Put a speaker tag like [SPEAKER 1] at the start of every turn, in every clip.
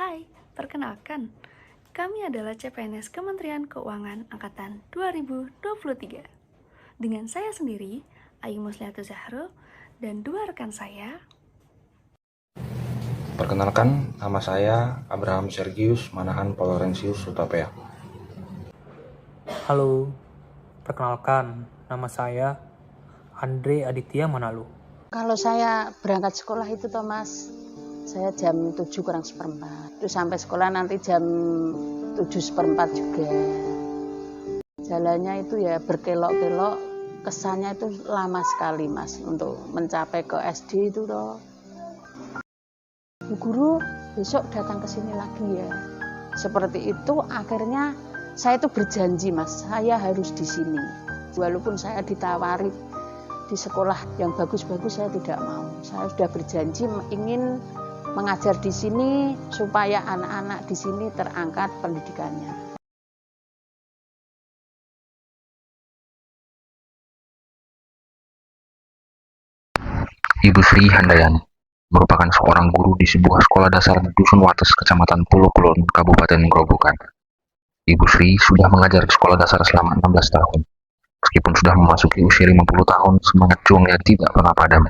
[SPEAKER 1] Hai, perkenalkan, kami adalah CPNS Kementerian Keuangan Angkatan 2023. Dengan saya sendiri, Ayu Musliatul Zahro, dan dua rekan saya.
[SPEAKER 2] Perkenalkan, nama saya Abraham Sergius Manahan Paulorensius Hutapea.
[SPEAKER 3] Halo, perkenalkan, nama saya Andre Aditya Manalu.
[SPEAKER 4] Kalau saya berangkat sekolah itu Thomas, saya jam 7 kurang seperempat. Itu sampai sekolah nanti jam 7 seperempat juga. Jalannya itu ya berkelok-kelok, kesannya itu lama sekali Mas untuk mencapai ke SD itu toh. Bu guru besok datang ke sini lagi ya. Seperti itu akhirnya saya itu berjanji Mas, saya harus di sini. Walaupun saya ditawari di sekolah yang bagus-bagus saya tidak mau. Saya sudah berjanji ingin mengajar di sini supaya anak-anak di sini terangkat pendidikannya.
[SPEAKER 2] Ibu Sri Handayani merupakan seorang guru di sebuah sekolah dasar di Dusun Wates, Kecamatan Pulau Kulon, Kabupaten Grobogan. Ibu Sri sudah mengajar di sekolah dasar selama 16 tahun. Meskipun sudah memasuki usia 50 tahun, semangat juangnya tidak pernah padam.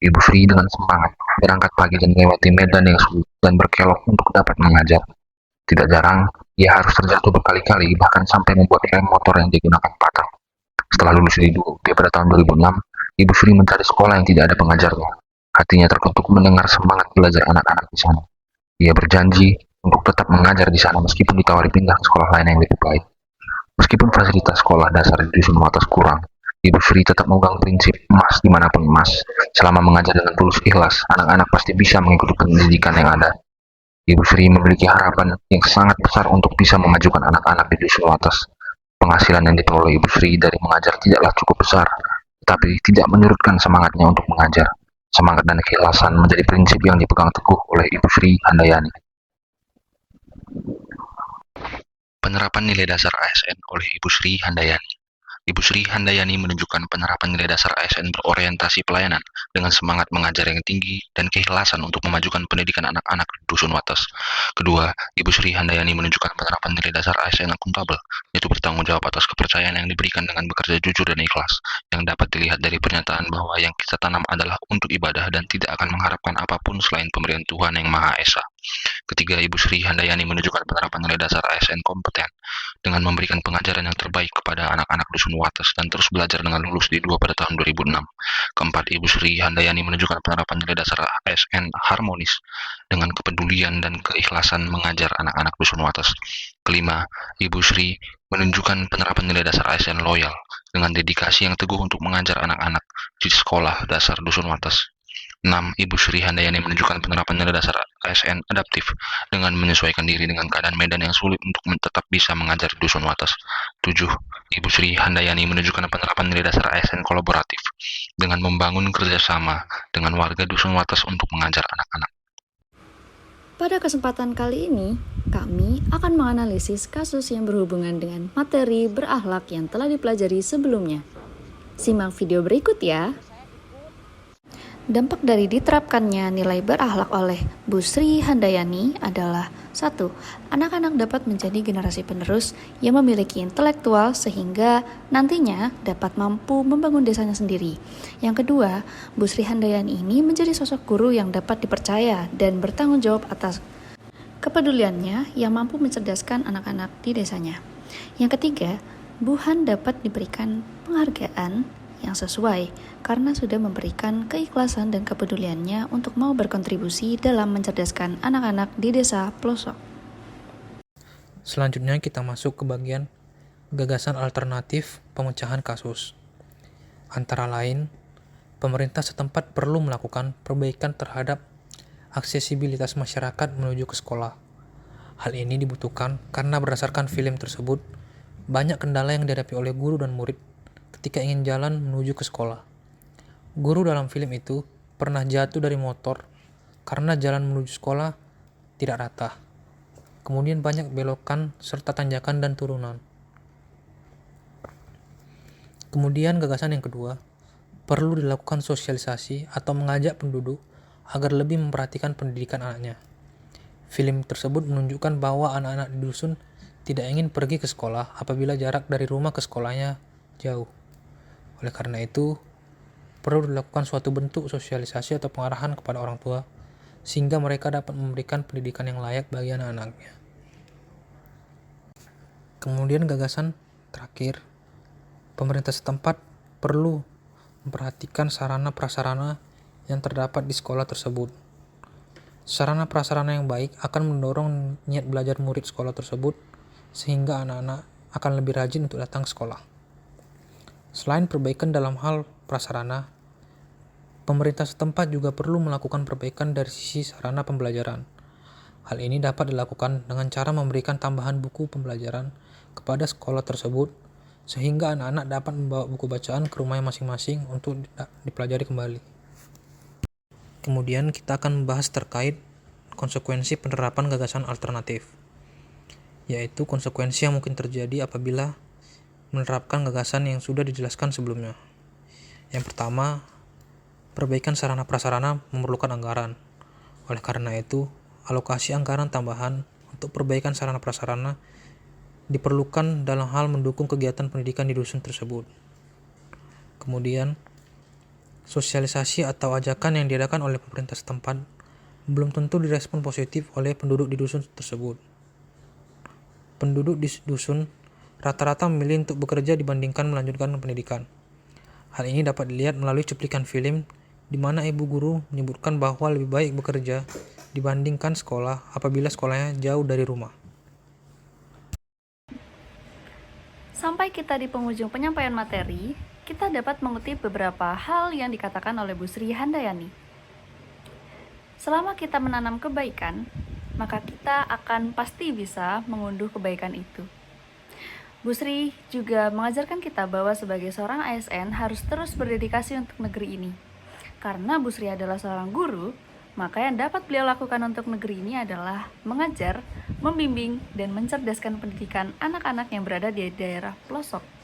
[SPEAKER 2] Ibu Sri dengan semangat berangkat pagi dan melewati medan yang sulit dan berkelok untuk dapat mengajar. Tidak jarang, ia harus terjatuh berkali-kali, bahkan sampai membuat rem motor yang digunakan patah. Setelah lulus dari UUP pada tahun 2006, Ibu Sri mencari sekolah yang tidak ada pengajarnya. Hatinya terketuk mendengar semangat belajar anak-anak di sana. Ia berjanji untuk tetap mengajar di sana meskipun ditawari pindah ke sekolah lain yang lebih baik. Meskipun fasilitas sekolah dasar di Dusun Wates kurang, Ibu Sri tetap memegang prinsip emas dimanapun emas. Selama mengajar dengan tulus ikhlas, anak-anak pasti bisa mengikuti pendidikan yang ada. Ibu Sri memiliki harapan yang sangat besar untuk bisa memajukan anak-anak di Dusun Wates. Penghasilan yang diperoleh Ibu Sri dari mengajar tidaklah cukup besar, tetapi tidak menyurutkan semangatnya untuk mengajar. Semangat dan keikhlasan menjadi prinsip yang dipegang teguh oleh Ibu Sri Handayani. Penerapan nilai dasar ASN oleh Ibu Sri Handayani. Ibu Sri Handayani menunjukkan penerapan nilai dasar ASN berorientasi pelayanan dengan semangat mengajar yang tinggi dan keikhlasan untuk memajukan pendidikan anak-anak di Dusun Wates. Kedua, Ibu Sri Handayani menunjukkan penerapan nilai dasar ASN akuntabel, yaitu bertanggung jawab atas kepercayaan yang diberikan dengan bekerja jujur dan ikhlas, yang dapat dilihat dari pernyataan bahwa yang kita tanam adalah untuk ibadah dan tidak akan mengharapkan apapun selain pemberian Tuhan yang Maha Esa. Ketiga, Ibu Sri Handayani menunjukkan penerapan nilai dasar ASN kompeten dengan memberikan pengajaran yang terbaik kepada anak-anak Dusun Wates dan terus belajar dengan lulus D2 pada tahun 2006. Keempat, Ibu Sri Handayani menunjukkan penerapan nilai dasar ASN harmonis dengan kepedulian dan keikhlasan mengajar anak-anak Dusun Wates. Kelima, Ibu Sri menunjukkan penerapan nilai dasar ASN loyal dengan dedikasi yang teguh untuk mengajar anak-anak di sekolah dasar Dusun Wates. 6. Ibu Sri Handayani menunjukkan penerapan nilai dasar ASN adaptif dengan menyesuaikan diri dengan keadaan medan yang sulit untuk tetap bisa mengajar di Dusun Wates. 7. Ibu Sri Handayani menunjukkan penerapan nilai dasar ASN kolaboratif dengan membangun kerjasama dengan warga Dusun Wates untuk mengajar anak-anak.
[SPEAKER 1] Pada kesempatan kali ini, kami akan menganalisis kasus yang berhubungan dengan materi berakhlak yang telah dipelajari sebelumnya. Simak video berikut ya. Dampak dari diterapkannya nilai berakhlak oleh Bu Sri Handayani adalah 1. Anak-anak dapat menjadi generasi penerus yang memiliki intelektual sehingga nantinya dapat mampu membangun desanya sendiri. Yang kedua, Bu Sri Handayani ini menjadi sosok guru yang dapat dipercaya dan bertanggung jawab atas kepeduliannya yang mampu mencerdaskan anak-anak di desanya. Yang ketiga, Bu Han dapat diberikan penghargaan yang sesuai karena sudah memberikan keikhlasan dan kepeduliannya untuk mau berkontribusi dalam mencerdaskan anak-anak di desa pelosok.
[SPEAKER 3] Selanjutnya kita masuk ke bagian gagasan alternatif pemecahan kasus. Antara lain, pemerintah setempat perlu melakukan perbaikan terhadap aksesibilitas masyarakat menuju ke sekolah. Hal ini dibutuhkan karena berdasarkan film tersebut, banyak kendala yang dihadapi oleh guru dan murid ketika ingin jalan menuju ke sekolah. Guru dalam film itu pernah jatuh dari motor karena jalan menuju sekolah tidak rata. Kemudian banyak belokan serta tanjakan dan turunan. Kemudian gagasan yang kedua, perlu dilakukan sosialisasi atau mengajak penduduk agar lebih memperhatikan pendidikan anaknya. Film tersebut menunjukkan bahwa anak-anak di dusun tidak ingin pergi ke sekolah apabila jarak dari rumah ke sekolahnya jauh. Oleh karena itu, perlu dilakukan suatu bentuk sosialisasi atau pengarahan kepada orang tua sehingga mereka dapat memberikan pendidikan yang layak bagi anak-anaknya. Kemudian gagasan terakhir, pemerintah setempat perlu memperhatikan sarana prasarana yang terdapat di sekolah tersebut. Sarana prasarana yang baik akan mendorong niat belajar murid sekolah tersebut sehingga anak-anak akan lebih rajin untuk datang ke sekolah. Selain perbaikan dalam hal prasarana, pemerintah setempat juga perlu melakukan perbaikan dari sisi sarana pembelajaran. Hal ini dapat dilakukan dengan cara memberikan tambahan buku pembelajaran kepada sekolah tersebut sehingga anak-anak dapat membawa buku bacaan ke rumahnya masing-masing untuk dipelajari kembali. Kemudian kita akan membahas terkait konsekuensi penerapan gagasan alternatif, yaitu konsekuensi yang mungkin terjadi apabila menerapkan gagasan yang sudah dijelaskan sebelumnya. Yang pertama, perbaikan sarana prasarana memerlukan anggaran. Oleh karena itu, alokasi anggaran tambahan untuk perbaikan sarana prasarana diperlukan dalam hal mendukung kegiatan pendidikan di dusun tersebut. Kemudian, sosialisasi atau ajakan yang diadakan oleh pemerintah setempat belum tentu direspon positif oleh penduduk di dusun tersebut. Penduduk di dusun rata-rata memilih untuk bekerja dibandingkan melanjutkan pendidikan. Hal ini dapat dilihat melalui cuplikan film di mana ibu guru menyebutkan bahwa lebih baik bekerja dibandingkan sekolah apabila sekolahnya jauh dari rumah.
[SPEAKER 1] Sampai kita di penghujung penyampaian materi, kita dapat mengutip beberapa hal yang dikatakan oleh Bu Sri Handayani. Selama kita menanam kebaikan, maka kita akan pasti bisa mengunduh kebaikan itu. Bu Sri juga mengajarkan kita bahwa sebagai seorang ASN harus terus berdedikasi untuk negeri ini. Karena Bu Sri adalah seorang guru, maka yang dapat beliau lakukan untuk negeri ini adalah mengajar, membimbing, dan mencerdaskan pendidikan anak-anak yang berada di daerah pelosok.